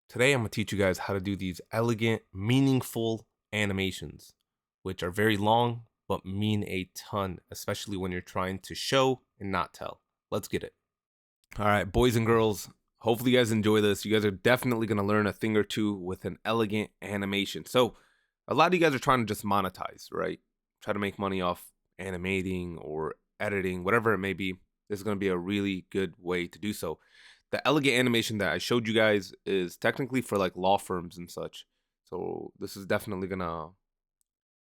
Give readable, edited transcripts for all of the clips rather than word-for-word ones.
Today, I'm going to teach you guys how to do these elegant, meaningful animations, which are very long but mean a ton, especially when you're trying to show and not tell. Let's get it. All right, boys and girls, hopefully you guys enjoy this. You guys are definitely going to learn a thing or two with an elegant animation. So, a lot of you guys are trying to just monetize, right? Try to make money off animating or editing, whatever it may be. This is going to be a really good way to do so. The elegant animation that I showed you guys is technically for like law firms and such. So this is definitely gonna,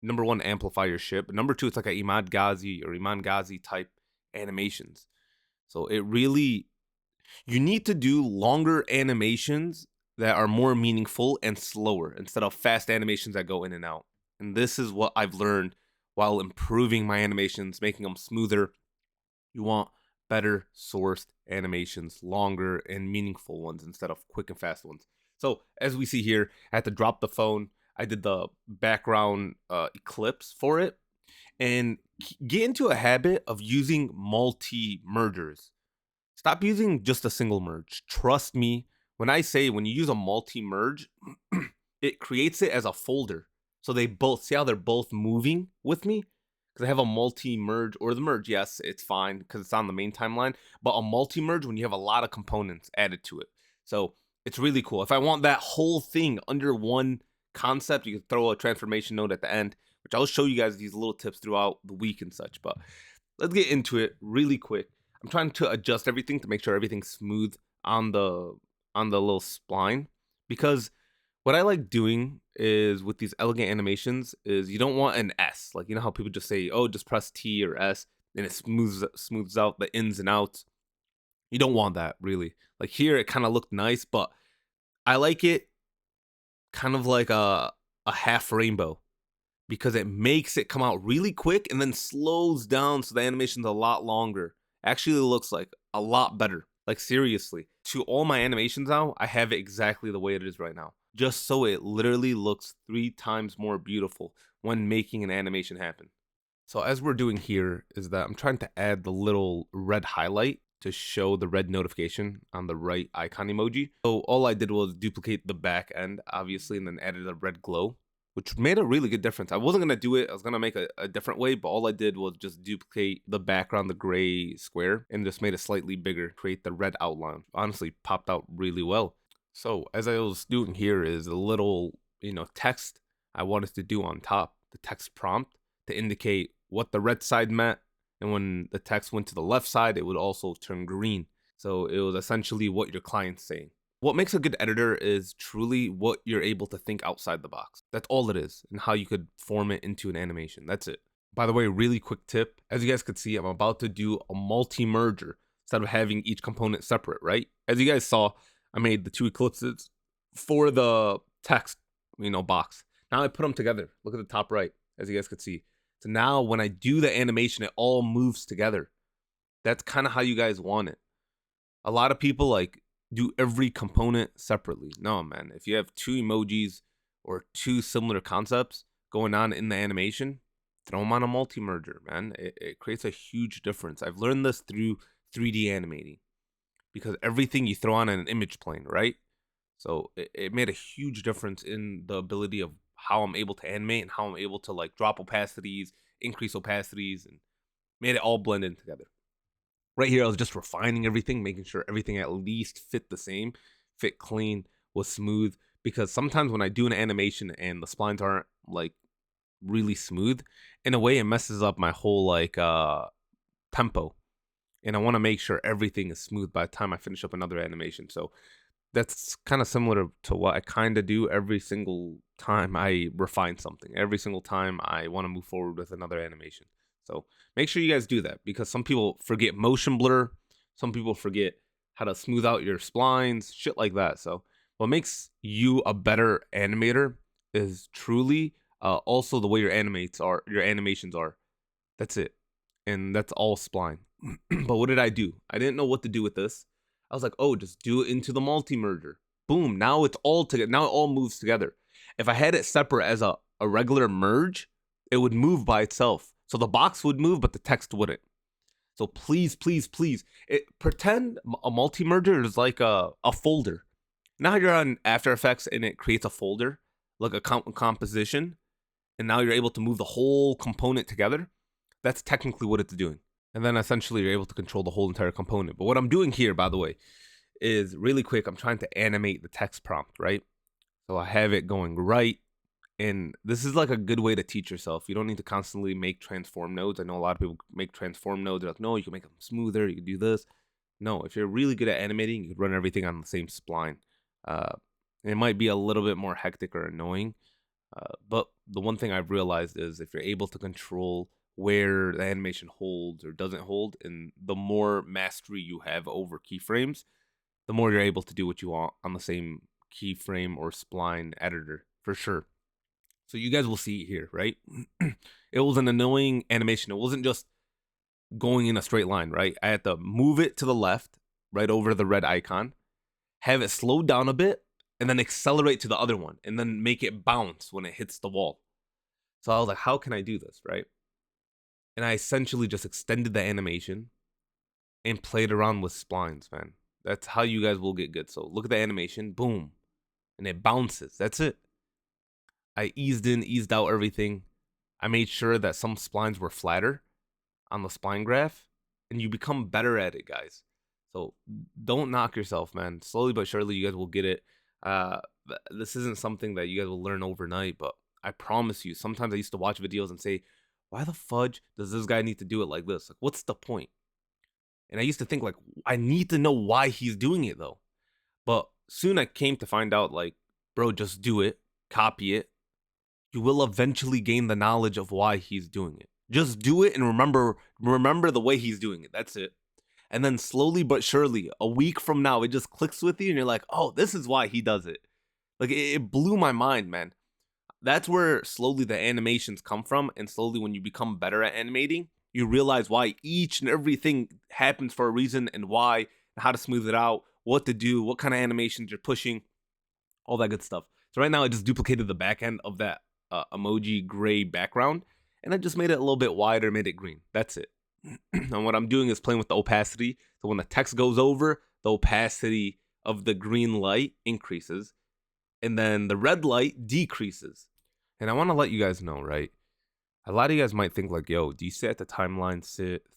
number one, amplify your shit. But number two, it's like a Imad Ghazi or Iman Ghazi type animations. So it really, you need to do longer animations that are more meaningful and slower instead of fast animations that go in and out. And this is what I've learned while improving my animations, making them smoother. You want better sourced animations, longer and meaningful ones instead of quick and fast ones. So as we see here, I had to drop the phone. I did the background eclipse for it and get into a habit of using multi-mergers. Stop using just a single merge. Trust me, when I say when you use a multi-merge, it creates it as a folder. So they both, see how they're both moving with me? Because I have a multi-merge, or the merge, yes, it's fine because it's on the main timeline, but a multi-merge when you have a lot of components added to it. So it's really cool. If I want that whole thing under one concept, you can throw a transformation node at the end, which I'll show you guys these little tips throughout the week and such. But let's get into it really quick. I'm trying to adjust everything to make sure everything's smooth on the little spline, because what I like doing is with these elegant animations is you don't want an S. Like, you know how people just say, oh, just press T or S and it smooths out the ins and outs. You don't want that, really. Like here it kind of looked nice, but I like it kind of like a half rainbow, because it makes it come out really quick and then slows down so the animation's a lot longer. Actually looks like a lot better. Like seriously, to all my animations now, I have it exactly the way it is right now, just so it literally looks 3 times more beautiful when making an animation happen. So as we're doing here is that I'm trying to add the little red highlight to show the red notification on the right icon emoji. So all I did was duplicate the back end, obviously, and then added a red glow, which made a really good difference. I wasn't going to do it. I was going to make a different way, but all I did was just duplicate the background, the gray square, and just made it slightly bigger, create the red outline. Honestly, popped out really well. So as I was doing here is a little, text I wanted to do on top, the text prompt to indicate what the red side meant. And when the text went to the left side, it would also turn green. So it was essentially what your client's saying. What makes a good editor is truly what you're able to think outside the box. That's all it is, and how you could form it into an animation. That's it. By the way, really quick tip. As you guys could see, I'm about to do a multi-merger instead of having each component separate, right? As you guys saw, I made the 2 eclipses for the text, box. Now I put them together. Look at the top right, as you guys could see. So now when I do the animation, it all moves together. That's kind of how you guys want it. A lot of people like do every component separately. No, man. If you have 2 emojis or 2 similar concepts going on in the animation, throw them on a multi-merger, man. It creates a huge difference. I've learned this through 3D animating, because everything you throw on an image plane, right? So it made a huge difference in the ability of how I'm able to animate and how I'm able to like drop opacities, increase opacities, and made it all blend in together. Right here, I was just refining everything, making sure everything at least fit the same, fit clean, was smooth. Because sometimes when I do an animation and the splines aren't like really smooth, in a way it messes up my whole like tempo. And I want to make sure everything is smooth by the time I finish up another animation. So that's kind of similar to what I kind of do every single time I refine something. Every single time I want to move forward with another animation. So make sure you guys do that, because some people forget motion blur. Some people forget how to smooth out your splines, shit like that. So what makes you a better animator is truly also the way your animations are. That's it. And that's all spline. But what did I do? I didn't know what to do with this. I was like, oh, just do it into the multi-merger. Boom, now it's all together. Now it all moves together. If I had it separate as a regular merge, it would move by itself. So the box would move, but the text wouldn't. So please, please, please, pretend a multi-merger is like a folder. Now you're on After Effects and it creates a folder, like a composition, and now you're able to move the whole component together. That's technically what it's doing. And then essentially you're able to control the whole entire component. But what I'm doing here, by the way, is really quick. I'm trying to animate the text prompt, right? So I have it going right. And this is like a good way to teach yourself. You don't need to constantly make transform nodes. I know a lot of people make transform nodes. They're like, no, you can make them smoother. You can do this. No, if you're really good at animating, you can run everything on the same spline. Uh, it might be a little bit more hectic or annoying, but the one thing I've realized is if you're able to control where the animation holds or doesn't hold, and the more mastery you have over keyframes, the more you're able to do what you want on the same keyframe or spline editor for sure. So you guys will see it here, right? It was an annoying animation. It wasn't just going in a straight line, right? I had to move it to the left, right over the red icon, have it slow down a bit, and then accelerate to the other one, and then make it bounce when it hits the wall. So I was like, how can I do this, right? And I essentially just extended the animation and played around with splines, man. That's how you guys will get good. So look at the animation, boom, and it bounces. That's it. I eased in, eased out everything. I made sure that some splines were flatter on the spline graph, and you become better at it, guys. So don't knock yourself, man. Slowly but surely, you guys will get it. Uh, this isn't something that you guys will learn overnight, but I promise you, sometimes I used to watch videos and say, why the fudge does this guy need to do it like this? Like, what's the point? And I used to think, like, I need to know why he's doing it, though. But soon I came to find out, like, bro, just do it, copy it. You will eventually gain the knowledge of why he's doing it. Just do it and remember the way he's doing it. That's it. And then slowly but surely, a week from now, it just clicks with you and you're like, oh, this is why he does it. Like it blew my mind, man. That's where slowly the animations come from. And slowly when you become better at animating, you realize why each and everything happens for a reason and why, and how to smooth it out, what to do, what kind of animations you're pushing, all that good stuff. So right now I just duplicated the back end of that emoji gray background, and I just made it a little bit wider, made it green. That's it. And what I'm doing is playing with the opacity. So when the text goes over, the opacity of the green light increases, and then the red light decreases. And I want to let you guys know, right? A lot of you guys might think like, yo, do you sit at the timeline,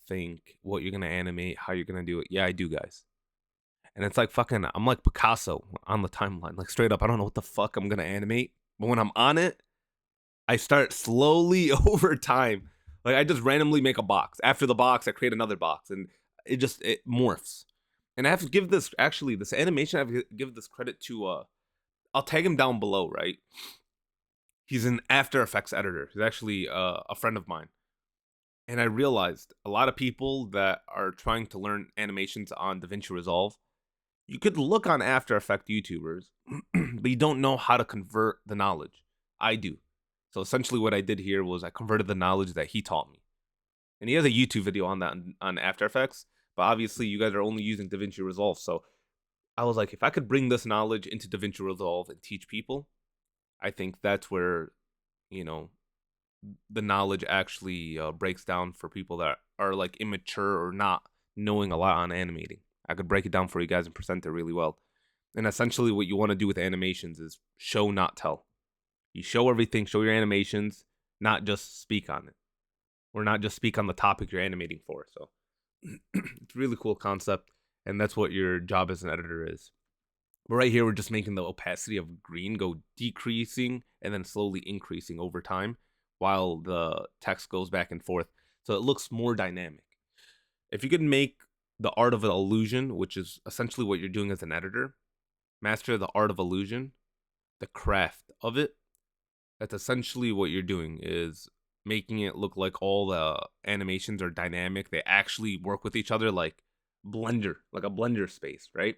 think what you're gonna animate, how you're gonna do it? Yeah, I do, guys. And it's like fucking, I'm like Picasso on the timeline. Like straight up, I don't know what the fuck I'm gonna animate. But when I'm on it, I start slowly over time. Like I just randomly make a box. After the box, I create another box, and it morphs. And I have to give this animation. I have to give this credit to I'll tag him down below. Right, he's an After Effects editor. He's actually a friend of mine. And I realized a lot of people that are trying to learn animations on DaVinci Resolve, you could look on After Effects YouTubers, but you don't know how to convert the knowledge. I do. So essentially what I did here was I converted the knowledge that he taught me. And he has a YouTube video on that on After Effects, but obviously you guys are only using DaVinci Resolve. So I was like, if I could bring this knowledge into DaVinci Resolve and teach people, I think that's where, you know, the knowledge actually breaks down for people that are like immature or not knowing a lot on animating. I could break it down for you guys and present it really well. And essentially what you want to do with animations is show, not tell. You show everything, show your animations, not just speak on it. Or not just speak on the topic you're animating for. So it's a really cool concept. And that's what your job as an editor is. But right here, we're just making the opacity of green go decreasing and then slowly increasing over time while the text goes back and forth. So it looks more dynamic. If you could make the art of illusion, which is essentially what you're doing as an editor, master the art of illusion, the craft of it, that's essentially what you're doing is making it look like all the animations are dynamic. They actually work with each other like Blender, like a Blender space, right?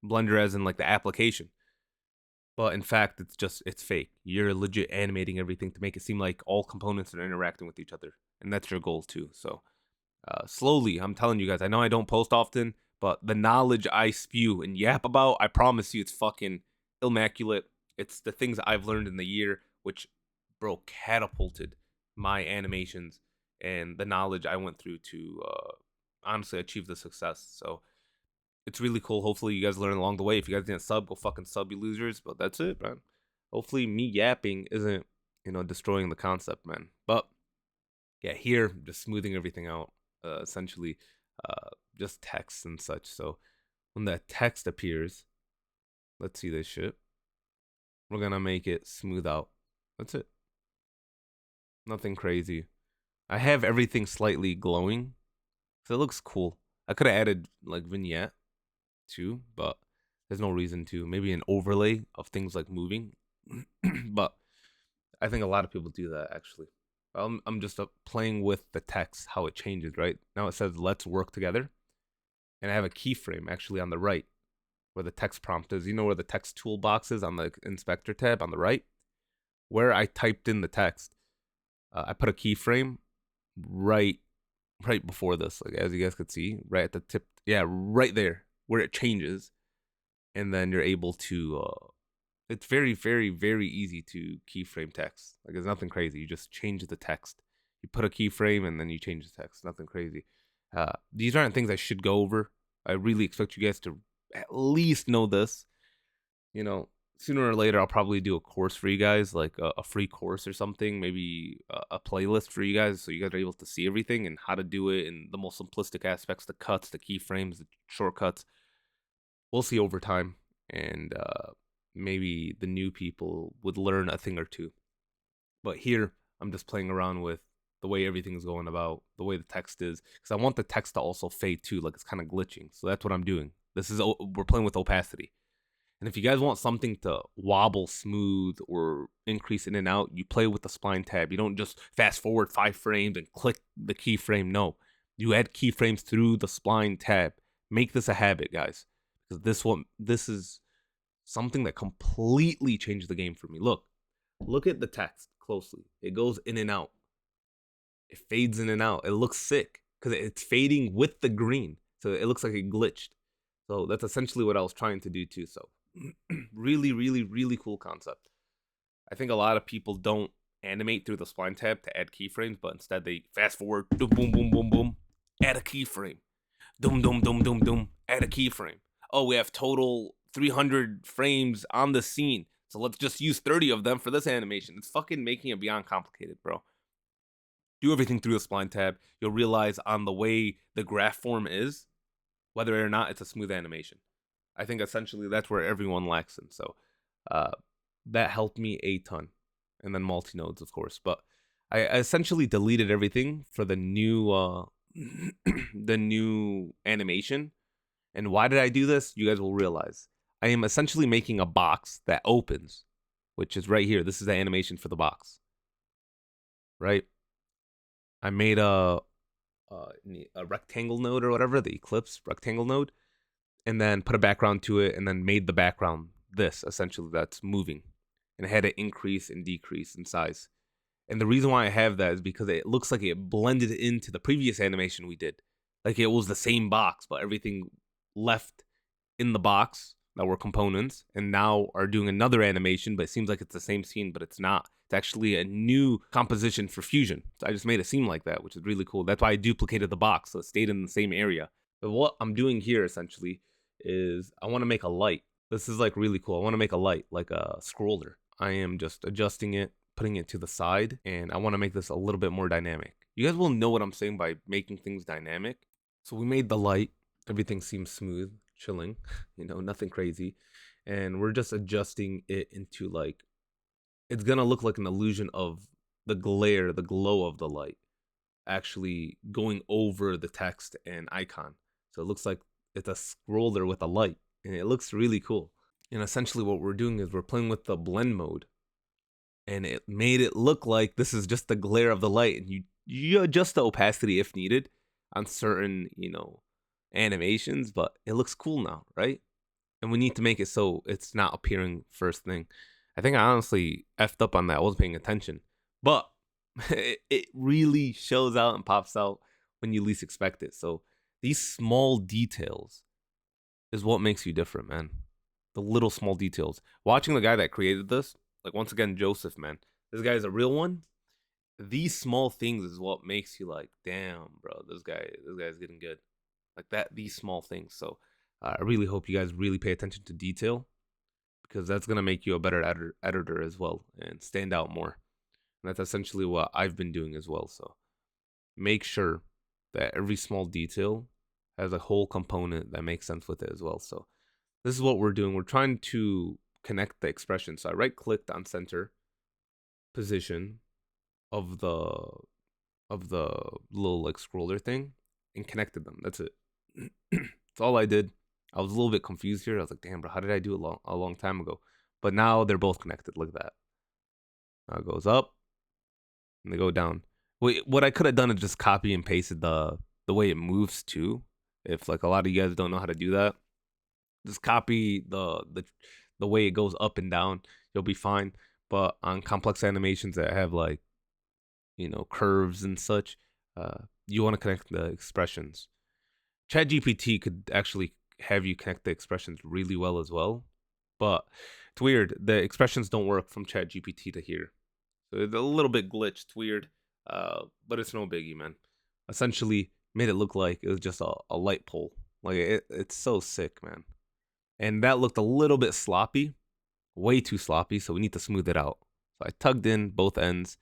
Blender as in like the application. But in fact, it's fake. You're legit animating everything to make it seem like all components are interacting with each other. And that's your goal too. So slowly, I'm telling you guys, I know I don't post often, but the knowledge I spew and yap about, I promise you it's fucking immaculate. It's the things I've learned in the year, which, bro, catapulted my animations and the knowledge I went through to honestly achieve the success. So It's really cool. Hopefully you guys learn along the way. If you guys didn't sub, go fucking sub, you losers. But that's it, man. Hopefully me yapping isn't, destroying the concept, man. But yeah, here just smoothing everything out. Essentially, just text and such. So when that text appears, let's see this shit. We're gonna make it smooth out. That's it. Nothing crazy. I have everything slightly glowing, so it looks cool. I could have added like vignette too, but there's no reason to. Maybe an overlay of things like moving, but I think a lot of people do that actually. I'm just playing with the text, how it changes. Right now it says "Let's work together," and I have a keyframe actually on the right where the text prompt is. You know where the text toolbox is on the inspector tab on the right, where I typed in the text. I put a keyframe right before this, like as you guys could see, right at the tip. Yeah, right there where it changes, and then you're able to. It's very, very, very easy to keyframe text. Like it's nothing crazy. You just change the text. You put a keyframe and then you change the text. Nothing crazy. These aren't things I should go over. I really expect you guys to at least know this. You know, sooner or later I'll probably do a course for you guys, like a free course or something, maybe a playlist for you guys, so you guys are able to see everything and how to do it in the most simplistic aspects, the cuts, the keyframes, the shortcuts. We'll see over time, and maybe the new people would learn a thing or two. But here I'm just playing around with the way everything's going about, the way the text is, because I want the text to also fade too, like it's kind of glitching. So that's what I'm doing. We're playing with opacity. And if you guys want something to wobble smooth or increase in and out, you play with the spline tab. You don't just fast forward 5 frames and click the keyframe. No, you add keyframes through the spline tab. Make this a habit, guys, because this is something that completely changed the game for me. Look at the text closely. It goes in and out. It fades in and out. It looks sick because it's fading with the green, so it looks like it glitched. So that's essentially what I was trying to do too. So really, really, really cool concept. I think a lot of people don't animate through the spline tab to add keyframes, but instead they fast forward, boom, boom, boom, boom, boom, add a keyframe, doom, doom, doom, doom, doom, add a keyframe. Oh, we have total 300 frames on the scene, so let's just use 30 of them for this animation. It's fucking making it beyond complicated, bro. Do everything through the spline tab. You'll realize on the way the graph form is, whether or not it's a smooth animation. I think essentially that's where everyone lacks in. So uh, that helped me a ton. And then multi-nodes, of course. But I essentially deleted everything for the new the new animation. And why did I do this? You guys will realize. I am essentially making a box that opens, which is right here. This is the animation for the box. Right? I made a rectangle node or whatever, the Eclipse rectangle node, and then put a background to it, and then made the background this essentially that's moving, and it had to increase and decrease in size. And the reason why I have that is because it looks like it blended into the previous animation we did, like it was the same box, but everything left in the box that were components, and now are doing another animation, but it seems like it's the same scene, but it's not. It's actually a new composition for Fusion. So I just made it seem like that, which is really cool. That's why I duplicated the box, so it stayed in the same area. But what I'm doing here essentially is I want to make a light. This is like really cool. I want to make a light, like a scroller. I am just adjusting it, putting it to the side, and I want to make this a little bit more dynamic. You guys will know what I'm saying by making things dynamic. So we made the light. Everything seems smooth, chilling, nothing crazy. And we're just adjusting it into like, it's gonna look like an illusion of the glare, the glow of the light actually going over the text and icon. So it looks like it's a scroller with a light, and it looks really cool. And essentially what we're doing is we're playing with the blend mode, and it made it look like this is just the glare of the light, and you adjust the opacity if needed on certain, animations, but it looks cool now, right? And we need to make it so it's not appearing first thing. I think I honestly effed up on that. I wasn't paying attention, but it really shows out and pops out when you least expect it. So these small details is what makes you different, man. The little small details. Watching the guy that created this, like once again, Joseph, man, this guy is a real one. These small things is what makes you like, damn, bro, this guy's getting good. Like that, these small things. So I really hope you guys really pay attention to detail, because that's gonna make you a better editor as well and stand out more. And that's essentially what I've been doing as well. So make sure that every small detail has a whole component that makes sense with it as well. So this is what we're doing. We're trying to connect the expression. So I right clicked on center position of the little like scroller thing and connected them. That's it. That's all I did. I was a little bit confused here. I was like, damn, bro, how did I do it a long time ago? But now they're both connected. Look at that. Now it goes up and they go down. Wait, what I could have done is just copy and pasted the way it moves too. If like a lot of you guys don't know how to do that, just copy the way it goes up and down. You'll be fine. But on complex animations that have like, curves and such, you want to connect the expressions. ChatGPT could actually have you connect the expressions really well as well, but it's weird. The expressions don't work from ChatGPT to here, so it's a little bit glitched. It's weird, but it's no biggie, man. Essentially, made it look like it was just a light pole. Like it's so sick, man. And that looked a little bit sloppy, way too sloppy. So we need to smooth it out. So I tugged in both ends,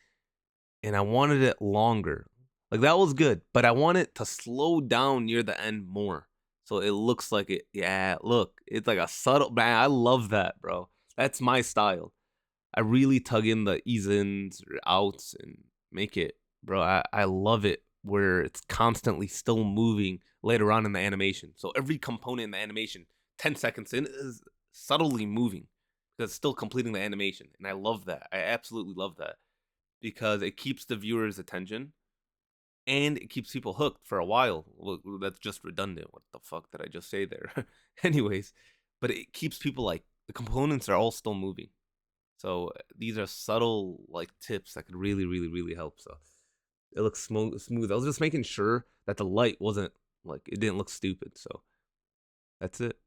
and I wanted it longer. Like that was good, but I want it to slow down near the end more. So it looks like it. Yeah, look, it's like a subtle, man. I love that, bro. That's my style. I really tug in the ease ins or outs and make it, bro. I love it where it's constantly still moving later on in the animation. So every component in the animation, 10 seconds in, is subtly moving because it's still completing the animation. And I love that. I absolutely love that because it keeps the viewer's attention and it keeps people hooked for a while. Well, that's just redundant. What the fuck did I just say there? Anyways, but it keeps people like the components are all still moving. So these are subtle like tips that could really, really, really help. So it looks smooth. I was just making sure that the light wasn't like it didn't look stupid. So that's it.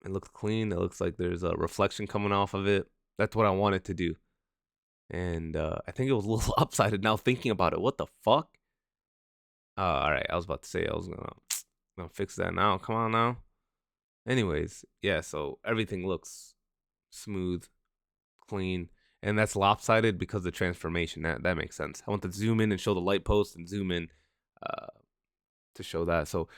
It looks clean. It looks like there's a reflection coming off of it. That's what I wanted to do. And I think it was a little upsided now thinking about it. What the fuck? All right. I was about to say I was gonna fix that now. Come on now. Anyways, yeah. So everything looks smooth, clean, and that's lopsided because of the transformation. That makes sense. I want to zoom in and show the light post and zoom in uh, to show that. So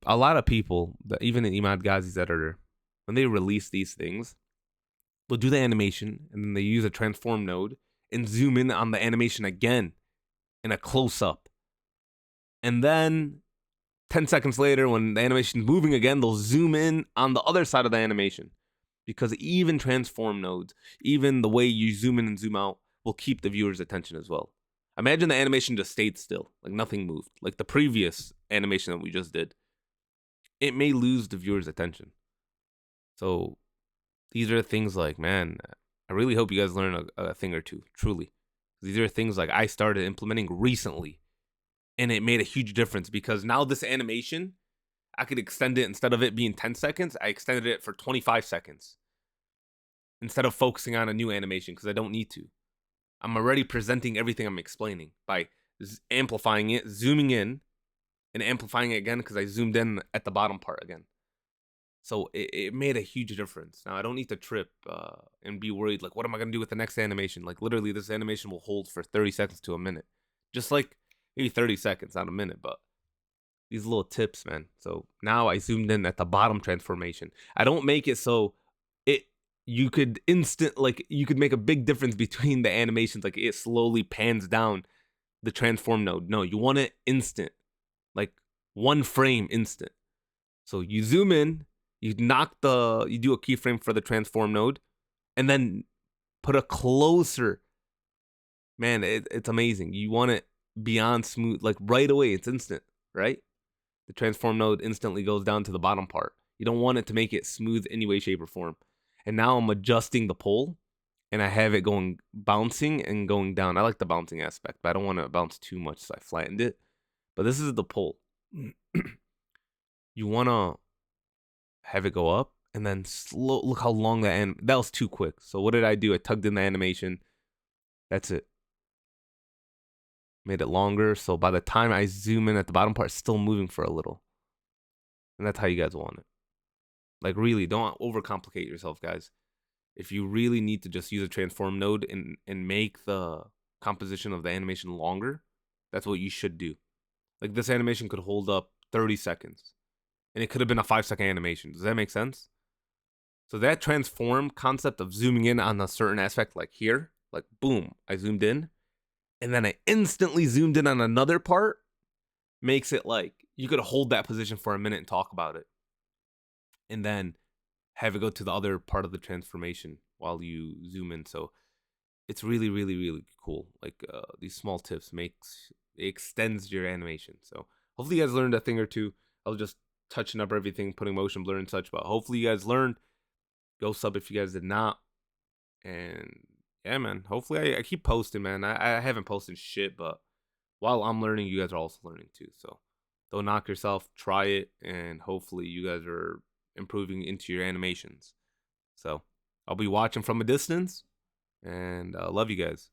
a lot of people, even in Imad Ghazi's editor, when they release these things, they'll do the animation and then they use a transform node and zoom in on the animation again in a close up. And then 10 seconds later, when the animation's moving again, they'll zoom in on the other side of the animation. Because even transform nodes, even the way you zoom in and zoom out, will keep the viewer's attention as well. Imagine the animation just stayed still, like nothing moved. Like the previous animation that we just did. It may lose the viewer's attention. So these are things like, man, I really hope you guys learn a thing or two, truly. These are things like I started implementing recently. And it made a huge difference because now this animation, I could extend it instead of it being 10 seconds, I extended it for 25 seconds. Instead of focusing on a new animation because I don't need to. I'm already presenting everything I'm explaining by amplifying it, zooming in, and amplifying it again because I zoomed in at the bottom part again. So it made a huge difference. Now I don't need to trip and be worried like, what am I going to do with the next animation? Like literally this animation will hold for 30 seconds to a minute. Just like maybe 30 seconds, not a minute, but these little tips, man. So now I zoomed in at the bottom transformation. I don't make it so you could you could make a big difference between the animations, like it slowly pans down the transform node. No, you want it instant, like one frame instant. So you zoom in, you do a keyframe for the transform node, and then put a closer. Man, it's amazing. You want it beyond smooth, like right away. It's instant, right? The transform node instantly goes down to the bottom part. You don't want it to make it smooth any way, shape, or form. And now I'm adjusting the pole and I have it going bouncing and going down. I like the bouncing aspect, but I don't want to bounce too much, so I flattened it. But this is the pole. You want to have it go up and then slow. Look how long that was too quick. So what did I do? I tugged in the animation. That's it. Made it longer. So by the time I zoom in at the bottom part, it's still moving for a little. And that's how you guys want it. Like really, don't overcomplicate yourself, guys. If you really need to just use a transform node and make the composition of the animation longer, that's what you should do. Like this animation could hold up 30 seconds and it could have been a 5-second animation. Does that make sense? So that transform concept of zooming in on a certain aspect, like here, like boom, I zoomed in, and then I instantly zoomed in on another part, makes it like you could hold that position for a minute and talk about it, and then have it go to the other part of the transformation while you zoom in. So it's really, really, really cool. Like these small tips makes it extends your animation. So hopefully you guys learned a thing or two. I was just touching up everything, putting motion blur and such, but hopefully you guys learned. Go sub if you guys did not. And yeah, man. Hopefully I keep posting, man. I haven't posted shit, but while I'm learning, you guys are also learning too. So don't knock yourself. Try it, and hopefully you guys are improving into your animations. So I'll be watching from a distance, and love you guys.